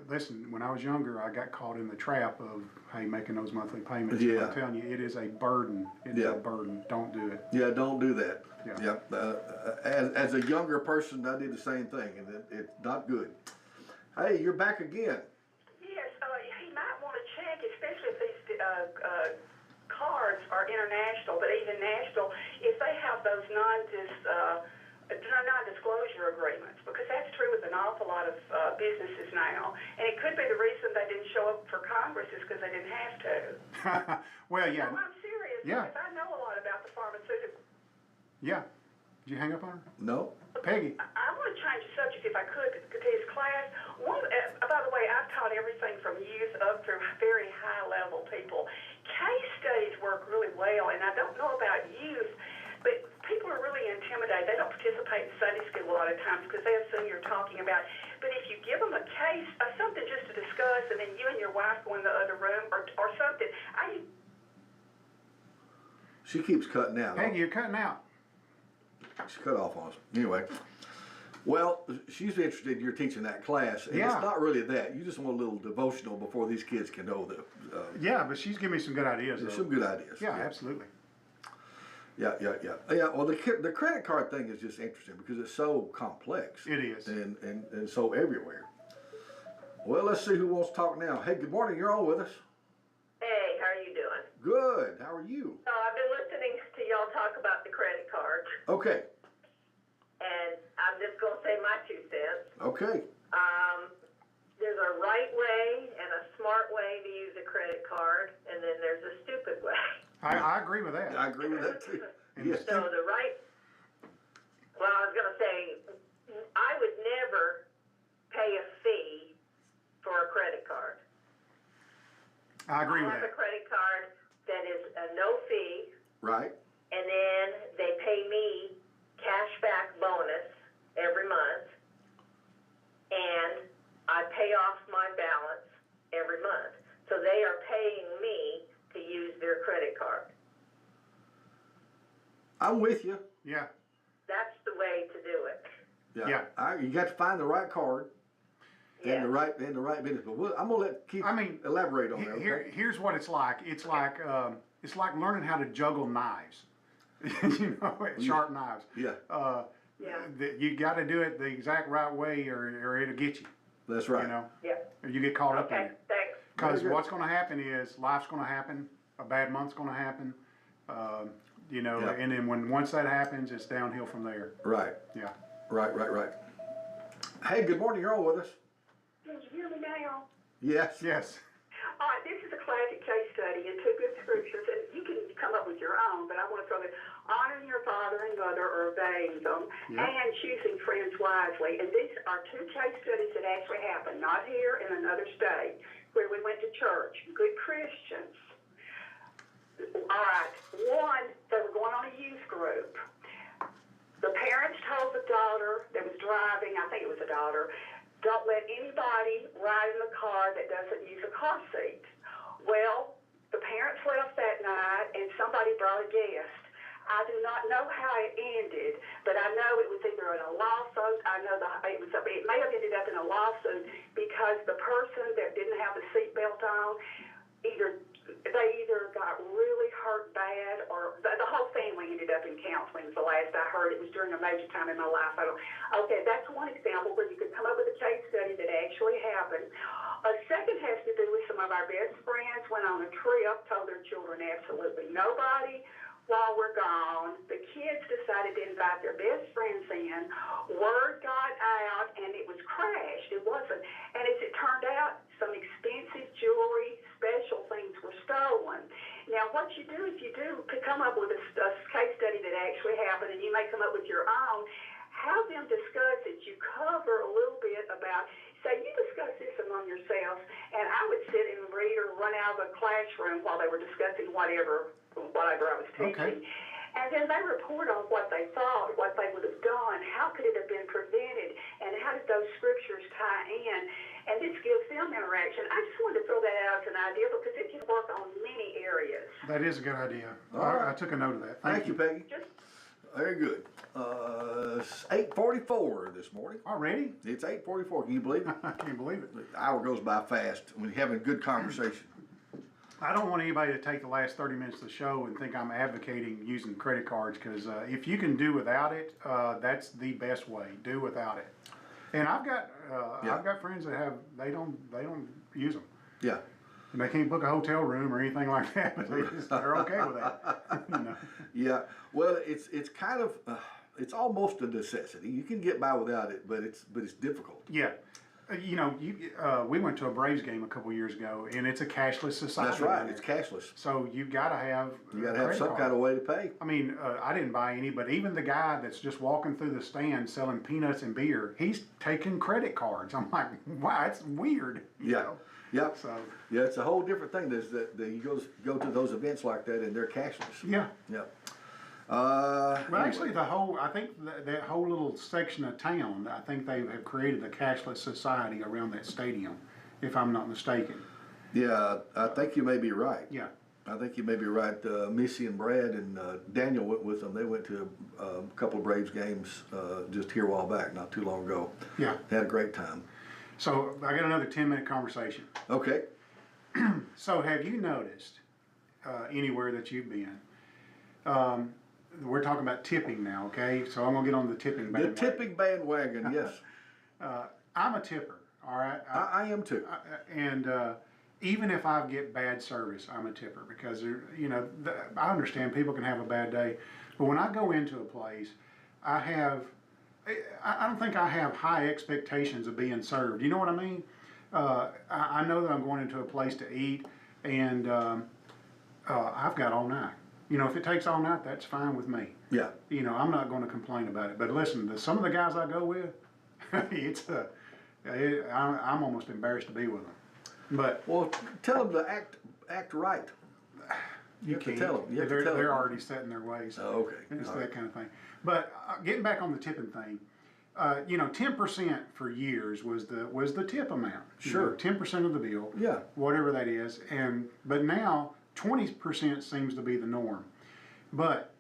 Listen, when I was younger, I got caught in the trap of, hey, making those monthly payments. Yeah. I'm telling you, it is a burden. It is Yeah. a burden. Don't do it. Yeah, don't do that. Yeah. Yep. As a younger person, I did the same thing, and it's not good. Hey, you're back again. Yes, he might want to check, especially if these cards are international, but even national, if they have those non-disclosure agreements, because that's true with an awful lot of businesses now. And it could be the reason they didn't show up for Congress is because they didn't have to. Well, yeah. No, I'm serious, Yeah. because I know a lot about the pharmaceutical. Yeah. Did you hang up on her? No. Peggy. I want to change the subject if I could to his class. By the way, I've taught everything from youth up through very high-level people. Case studies work really well, and I don't know about youth, but people are really intimidated. They don't participate in Sunday school a lot of times because they assume you're talking about. But if you give them a case, something just to discuss, and then you and your wife go in the other room or something. She keeps cutting out. Peggy, you're cutting out. She cut off on us. Anyway. Well, she's interested in your teaching that class, and Yeah. it's not really that. You just want a little devotional before these kids can know the. Yeah, but she's giving me some good ideas. There's Though. some good ideas. Yeah, absolutely. Yeah. Well, the credit card thing is just interesting because it's so complex. It is. And so everywhere. Well, let's see who wants to talk now. Hey, good morning. You're on with us. Hey, how are you doing? Good. How are you? So I've been listening to y'all talk about the credit card, Okay. and I'm just going to say my 2 cents. Okay. There's a right way and a smart way to use a credit card, and then there's a stupid way. I agree with that. I agree with that too. Yes. So I was going to say, I would never pay a fee for a credit card. I agree I with have that. a credit card that is a no fee, Right. and then they pay me cashback bonus every month, and I pay off my balance every month. So they are paying me to use their credit card. I'm with you. Yeah. That's the way to it. Yeah. You got to find the right card Yes. and the right business. But I'm gonna let Keith elaborate on that. Okay? Here's what it's like. It's like learning how to juggle knives. Sharp knives. Yeah. You got to do it the exact right way, or it'll get you. That's right. Yeah. Or you get caught up in Okay, it. thanks. Because what's going to happen is life's going to happen. A bad month's going to happen. Yeah. And then once that happens, it's downhill from there. Right. Yeah. Right. Hey, good morning. You're on with us. Can you hear me now? Yes. Yes. This is a classic case study in two good scriptures, and you can come up with your own, but I want to throw this: honoring your father and mother, or obeying them, and choosing friends wisely. And these are two case studies that actually happened, not here, in another state, where we went to church. Good Christians. All right. One, they were going on a youth group. The parents told the daughter that was driving, I think it was a daughter, don't let anybody ride in the car that doesn't use a car seat. Well, the parents left that night and somebody brought a guest. I do not know how it ended, but I know it was either in a lawsuit. I know it may have ended up in a lawsuit because the person that didn't have the seatbelt on, they either got really hurt bad, or the whole family ended up in counseling. Was the last I heard. It was during a major time in my life. Okay, that's one example where you could come up with a case study that actually happened. A second has to do with some of our best friends went on a trip, told their children absolutely nobody. While we're gone, the kids decided to invite their best friends in. Word got out, and it was crashed. It wasn't. And as it turned out, some expensive jewelry, special things were stolen. Now, what you do is you do come up with a case study that actually happened, and you may come up with your own. Have them discuss it. You cover a little bit about, say, you discuss this among yourselves, and I would sit and read or run out of the classroom while they were discussing whatever I was teaching. Okay. And then they report on what they thought, what they would have done, how could it have been prevented, and how did those scriptures tie in. And this gives them interaction. I just wanted to throw that out as an idea because it can work on many areas. That is a good idea. All right. I took a note of that. Thank you, Peggy. Just Very good. It's 8:44 this morning. Already? It's 8:44. Can you believe it? I can't believe it. The hour goes by fast when you're having a good conversation. I don't want anybody to take the last 30 minutes of the show and think I'm advocating using credit cards, because if you can do without it, that's the best way. Do without it. And I've got friends that they don't use them. Yeah. And they can't book a hotel room or anything like that, but they're okay with that. Yeah. Well, it's kind of it's almost a necessity. You can get by without it, but it's difficult. Yeah. We went to a Braves game a couple years ago, and it's a cashless society. That's right. It's cashless. So you've got to have some kind of way to pay. I mean, I didn't buy any, but even the guy that's just walking through the stand selling peanuts and beer, he's taking credit cards. I'm like, wow, it's weird. Yeah. Yep. So yeah, it's a whole different thing. There's that you go to those events like that, and they're cashless. yeah. Yep. Well, Anyway. actually, I think that whole little section of town, I think they have created a cashless society around that stadium, if I'm not mistaken. Yeah, I think you may be right. Yeah. I think you may be right. Missy and Brad and Daniel went with them. They went to a couple of Braves games just here a while back, not too long ago. Yeah. They had a great time. So I got another 10-minute conversation. Okay. So have you noticed anywhere that you've been? We're talking about tipping now, okay? So I'm gonna get on the tipping bandwagon. The tipping bandwagon, yes. I'm a tipper, all right? I am too. And even if I get bad service, I'm a tipper, because I understand people can have a bad day, but when I go into a place, I don't think I have high expectations of being served. You know what I mean? I know that I'm going into a place to eat, and I've got all night. If it takes all night, that's fine with me. Yeah. I'm not going to complain about it. But listen, some of the guys I go with, I'm almost embarrassed to be with them. But Well, tell them to act right. you have to can't. tell them. You have to tell They're them. already set in their ways. Oh, okay. It's All that right. kind of thing. But getting back on the tipping thing, 10% for years was the tip amount. Sure. 10% of the bill. Yeah. Whatever that is, but now 20% seems to be the norm. But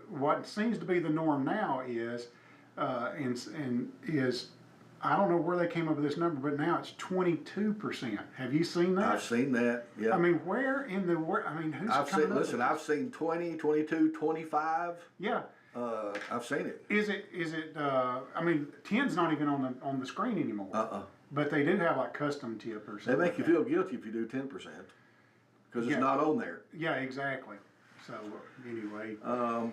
what seems to be the norm now is and is, I don't know where they came up with this number, but now it's 22%. Have you seen that? I've seen that, yeah. I mean, where in the world? I mean, who's coming up with I've seen 20, 22, 25. Yeah. I've seen it. Is it? I mean, 10's not even on the screen anymore. But they do have like custom tip or They something. make you feel guilty if you do 10%, because it's not on there. Yeah, exactly. So anyway, And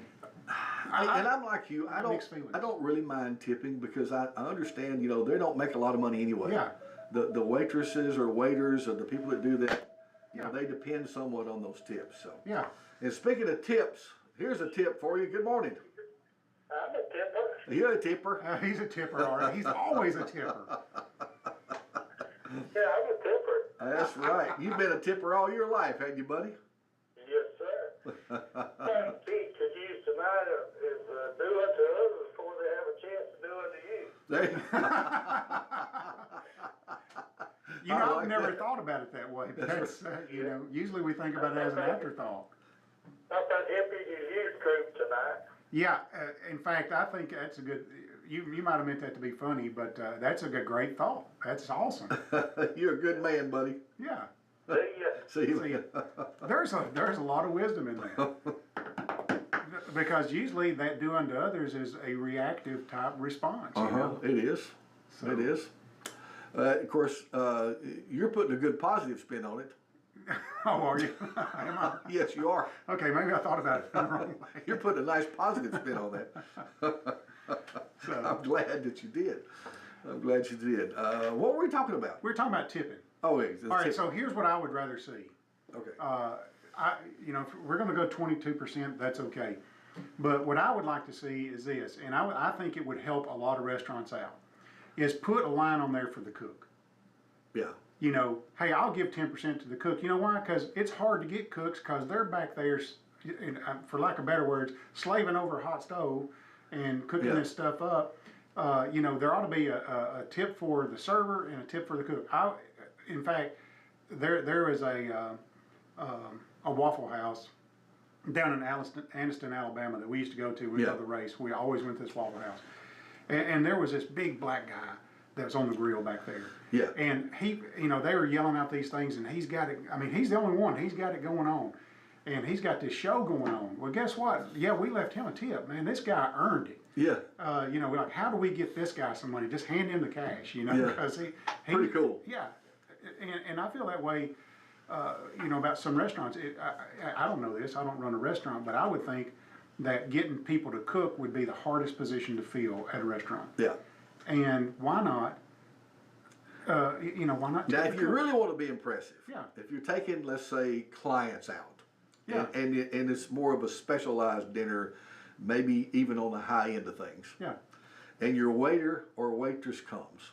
I'm like you. I don't really mind tipping because I understand. They don't make a lot of money anyway. Yeah. The waitresses or waiters or the people that do that, they depend somewhat on those tips. So. yeah. And speaking of tips, here's a tip for you. Good morning. I'm a tipper. You're a tipper. He's a tipper, all right. He's always a tipper. Yeah, I'm a tipper. That's right. You've been a tipper all your life, haven't you, buddy? Yes, sir. Thank Pete, because you tonight is do unto others before they have a chance to do unto you. I've never thought about it that way. But that's usually we think about it as an afterthought. Not that hippie youth group tonight. Yeah, in fact, I think that's a good. You might have meant that to be funny, but that's a great thought. That's awesome. You're a good man, buddy. Yeah. See you. See, there's a lot of wisdom in that. Because usually that do unto others is a reactive type response. You know? It is. So. It is. Of course, you're putting a good positive spin on it. Oh, are you? Am I? Yes, you are. Okay, maybe I thought about it the wrong way. You're putting a nice positive spin on that. I'm glad that you did. I'm glad you did. What were we talking about? We're talking about tipping. Oh, yeah. All right, so here's what I would rather see. Okay. If we're going to go 22%, that's okay. But what I would like to see is this, and I think it would help a lot of restaurants out, is put a line on there for the cook. Yeah. Hey, I'll give 10% to the cook. You know why? Because it's hard to get cooks because they're back there, for lack of better words, slaving over a hot stove and cooking this stuff up. There ought to be a tip for the server and a tip for the cook. In fact, there is a Waffle House down in Anniston, Alabama that we used to go to when we go to the race. We always went to this Waffle House. And there was this big black guy that was on the grill back there. Yeah. And he, they were yelling out these things, and he's got it. I mean, he's the only one. He's got it going on. And he's got this show going on. Well, guess what? Yeah, we left him a tip, man. This guy earned it. Yeah. We're like, how do we get this guy some money? Just hand him the cash, Yeah. because he Pretty cool. Yeah. And I feel that way, about some restaurants. I don't know this. I don't run a restaurant, but I would think that getting people to cook would be the hardest position to fill at a restaurant. Yeah. And why not? Why not? Now, if you really want to be impressive, Yeah. if you're taking, let's say, clients out, Yeah. and it's more of a specialized dinner, maybe even on the high end of things, Yeah. and your waiter or waitress comes,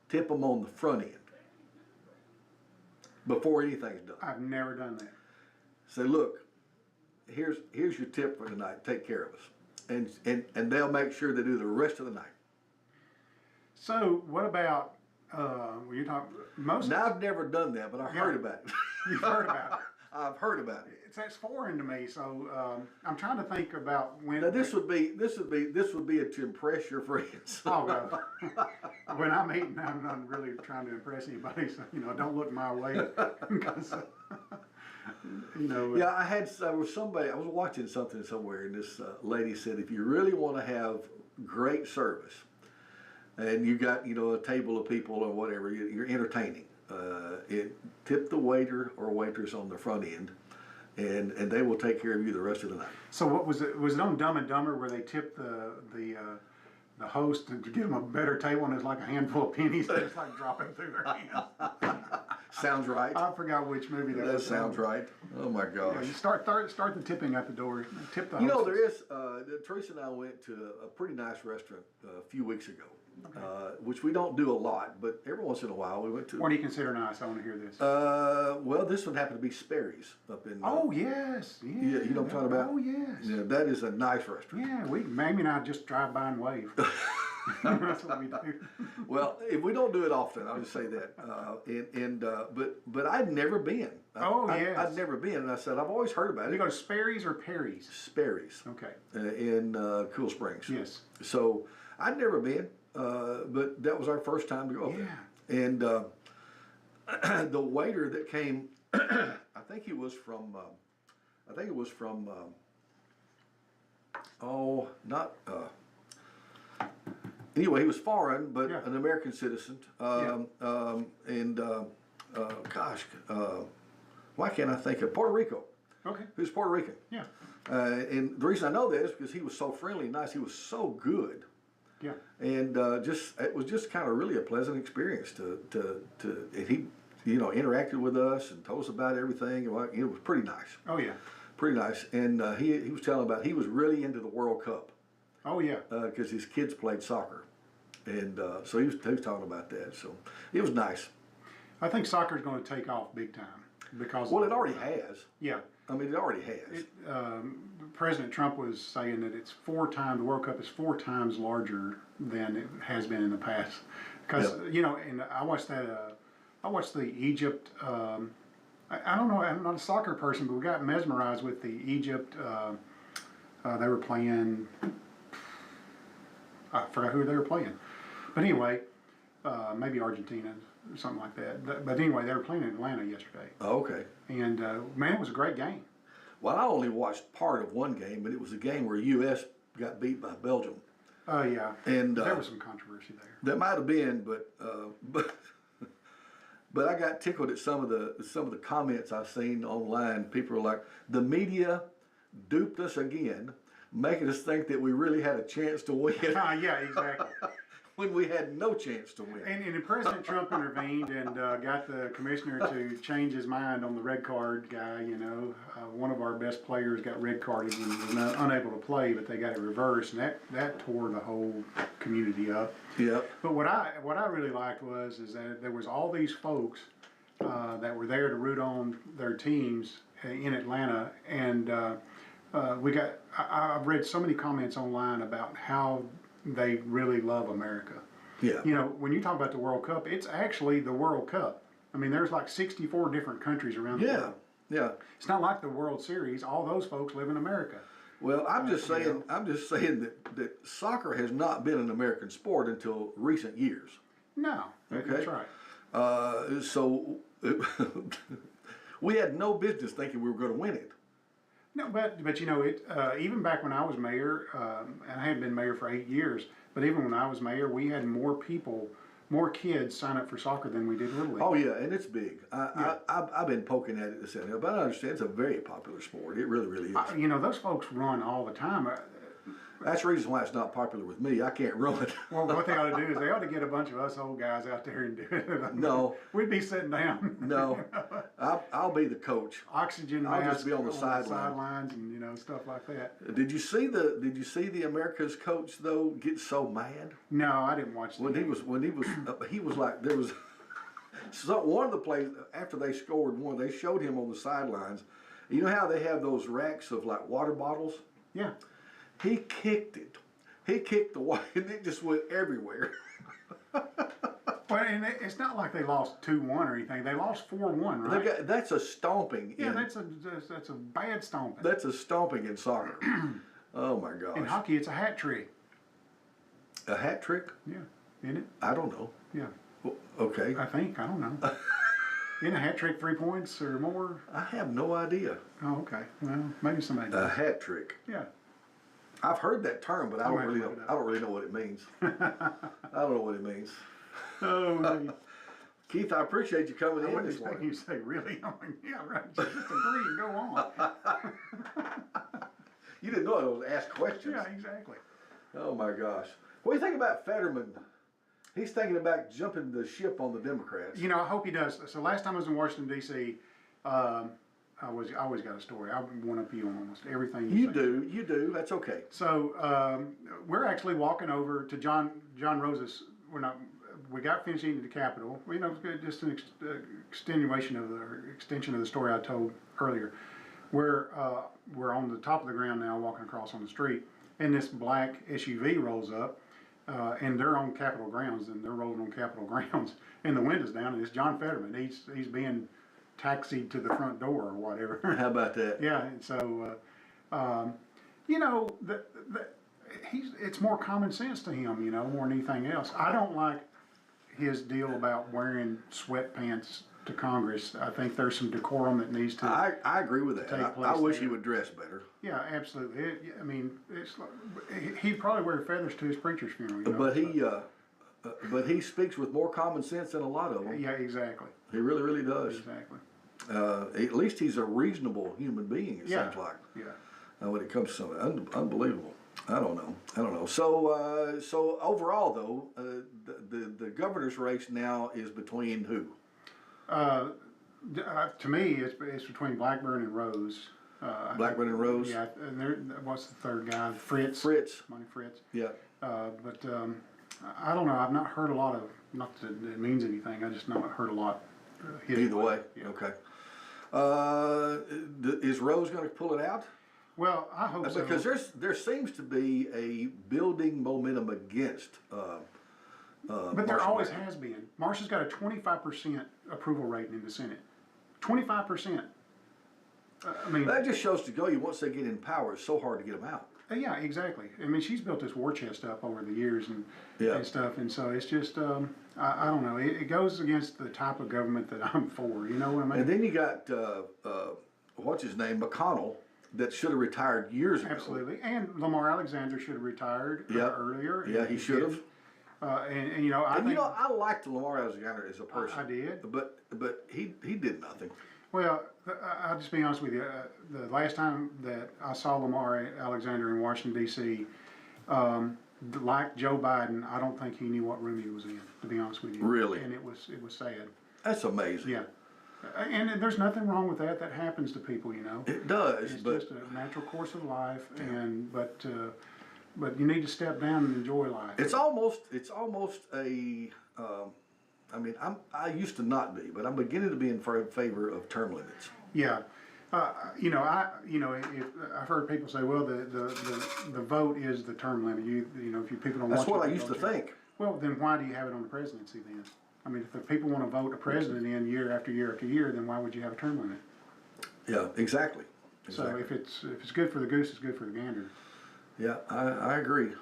tip them on the front end before anything's done. I've never done that. Say, look, here's your tip for tonight. Take care of us, and they'll make sure they do the rest of the night. So what about when you talk most? Now, I've never done that, but I've heard about it. You've heard about it. I've heard about it. That's foreign to me. So I'm trying to think about when. Now this would be to impress your friends. Oh, well, when I'm eating, I'm not really trying to impress anybody. So don't look my way. 'Cause, Yeah, I was watching something somewhere, and this lady said, if you really want to have great service, and you got a table of people or whatever, you're entertaining, tip the waiter or waitress on the front end, and they will take care of you the rest of the night. So what was it? Was it on Dumb and Dumber where they tipped the host to give them a better table, and it's like a handful of pennies and it's like dropping through their hands? Sounds right. I forgot which movie that was. That sounds right. Oh my gosh. Yeah, you start the tipping at the door. Tip the host. There is. Teresa and I went to a pretty nice restaurant a few weeks ago, which we don't do a lot, but every once in a while we went to. What do you consider nice? I want to hear this. Well, this one happened to be Sperry's up in. Oh yes, yeah. Yeah, you know what I'm talking about? Oh yes. Yeah, that is a nice restaurant. Yeah, Mamie and I just drive by and wave. That's what we do. Well, if we don't do it often, I'll just say that. But I'd never been. Yes. I'd never been, and I said I've always heard about You it. go to Sperry's or Perry's? Sperry's Okay. in Cool Springs. Yes. So I'd never been, but that was our first time to go there. And the waiter that came, I think he was from. Anyway, he was foreign, but an American citizen. Why can't I think of Puerto Rico? Okay. He was Puerto Rican. Yeah. And the reason I know that is because he was so friendly and nice. He was so good. Yeah. And it was just kind of really a pleasant experience and he, interacted with us and told us about everything. It was pretty nice. Oh yeah. Pretty nice. And he was telling about he was really into the World Cup. Oh yeah. Because his kids played soccer. And so he was talking about that. So it was nice. I think soccer's going to take off big time because. Well, it already has. Yeah. I mean, it already has. President Trump was saying that the World Cup is 4 times larger than it has been in the past. Because, and I watched the Egypt, I don't know, I'm not a soccer person, but we got mesmerized with the Egypt, they were playing, I forgot who they were playing. But anyway, maybe Argentina, something like that. But anyway, they were playing in Atlanta yesterday. Oh, okay. And man, it was a great game. Well, I only watched part of one game, but it was a game where U.S. got beat by Belgium. Oh yeah, and there was some controversy there. That might have been, but I got tickled at some of the comments I've seen online. People are like, the media duped us again, making us think that we really had a chance to win. Yeah, exactly. When we had no chance to win. And President Trump intervened and got the commissioner to change his mind on the red card guy. One of our best players got red carded and was unable to play, but they got it reversed, and that tore the whole community up. Yeah. But what I really liked is that there was all these folks that were there to root on their teams in Atlanta, and I've read so many comments online about how they really love America. Yeah. When you talk about the World Cup, it's actually the World Cup. I mean, there's like 64 different countries around the world. Yeah. It's not like the World Series. All those folks live in America. Well, I'm just saying that soccer has not been an American sport until recent years. No, Okay. That's right. So we had no business thinking we were going to win it. No, but even back when I was mayor, and I had been mayor for 8 years, but even when I was mayor, we had more kids sign up for soccer than we did Little League. Oh yeah, and it's big. I've been poking at it this and that, but I understand it's a very popular sport. It really, really is. Those folks run all the time. That's the reason why it's not popular with me. I can't run it. Well, what they ought to do is they ought to get a bunch of us old guys out there and do it. No. We'd be sitting down. No. I'll be the coach. Oxygen I'll masks just be on the sidelines and stuff like that. Did you see the America's coach though get so mad? No, I didn't watch that. He was like, there was so one of the plays after they scored one, they showed him on the sidelines. You know how they have those racks of like water bottles? Yeah. He kicked it. He kicked the water, and it just went everywhere. Well, and it's not like they lost 2-1 or anything. They lost 4-1, right? That's a stomping. Yeah, that's a bad stomping. That's a stomping in soccer. Oh my gosh. In hockey, it's a hat trick. A hat trick? Yeah, isn't it? I don't know. Yeah. Okay. I don't know. Isn't a hat trick 3 points or more? I have no idea. Oh, okay. Well, maybe somebody A does. hat trick. Yeah. I've heard that term, but I don't have to really look know. it up. I don't really know what it means. I don't know what it means. Oh, man. Keith, I appreciate you coming I in wasn't this morning. expecting you to say, really? I'm like, yeah, right. Just agree and go on. You didn't know I was ask questions. Yeah, exactly. Oh my gosh. What do you think about Fetterman? He's thinking about jumping the ship on the Democrats. I hope he does. So last time I was in Washington, D.C., I always got a story. I one up you on almost everything you say. You do. That's okay. So we're actually walking over to John Rose's. We got finished eating at the Capitol. Just an extenuation of extension of the story I told earlier. We're on the top of the ground now, walking across on the street, and this black SUV rolls up, and they're on Capitol grounds, and they're rolling on Capitol grounds, and the window's down, and it's John Fetterman. He's being taxied to the front door or whatever. How about that? Yeah, and so, you know, it's more common sense to him, you know, more than anything else. I don't like his deal about wearing sweatpants to Congress. I think there's some decorum that needs to. I agree with that. Take place I wish there. he would dress better. Yeah, absolutely. I mean, it's like, he'd probably wear feathers to his preacher's funeral. You know? But he speaks with more common sense than a lot of them. Yeah, exactly. He really, really does. Exactly. At least he's a reasonable human being. It seems like. Yeah. When it comes to something unbelievable. I don't know. So overall, though, the governor's race now is between who? To me, it's between Blackburn and Rose. Blackburn and Rose. Yeah, and what's the third guy? Fritz. Monty Fritz. Yeah. But I don't know. I've not heard a lot of. Not that it means anything. I just not heard a lot. Either way. Yeah. Okay. Is Rose going to pull it out? Well, I hope so. Because there seems to be a building momentum against. But there always has been. Marsha's got a 25% approval rating in the Senate. 25%. I mean, that just shows to go you once they get in power, it's so hard to get them out. Yeah, exactly. I mean, she's built this war chest up over the years and stuff, and so it's just I don't know. It goes against the type of government that I'm for. You know what I mean? And then you got what's his name, McConnell, that should have retired years ago. Absolutely, and Lamar Alexander should have retired earlier. Yeah, he should have. And you know, I liked Lamar Alexander as a person. I did, but he did nothing. Well, I'll just be honest with you. The last time that I saw Lamar Alexander in Washington D.C., like Joe Biden, I don't think he knew what room he was in. To be honest with you, really, and it was sad. That's amazing. Yeah, and there's nothing wrong with that. That happens to people, you know. It does, it's but just a natural course of life, but you need to step down and enjoy life. It's almost a. I mean, I used to not be, but I'm beginning to be in favor of term limits. Yeah, if I've heard people say, well, the vote is the term limit. You know, if you people don't. That's want what I used to think. Well, then why do you have it on the presidency then? I mean, if the people want to vote a president in year after year after year, then why would you have a term limit? Yeah, exactly. So if it's good for the goose, it's good for the gander. Yeah, I agree.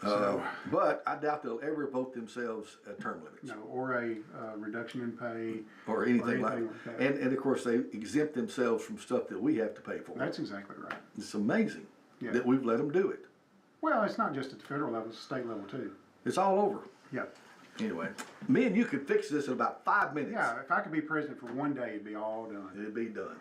But I doubt they'll ever vote themselves at term limits. No, or a reduction in pay. Or anything like that. And of course, they exempt themselves from stuff that we have to pay for. That's exactly right. It's amazing that we've let them do it. Well, it's not just at the federal level, it's state level too. It's all over. Yeah. Anyway, me and you could fix this in about 5 minutes. Yeah, if I could be president for one day, it'd be all done. It'd be done.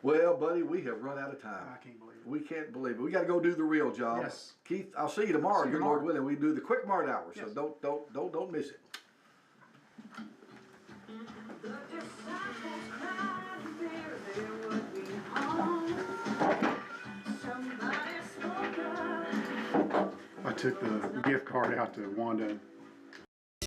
Well, buddy, we have run out of time. I can't believe it. We can't believe it. We got to go do the real job. Yes. Keith, I'll see you tomorrow. Good Lord willing. We do the quick Mart hour, so Yes. don't miss it. I took the gift card out to Wanda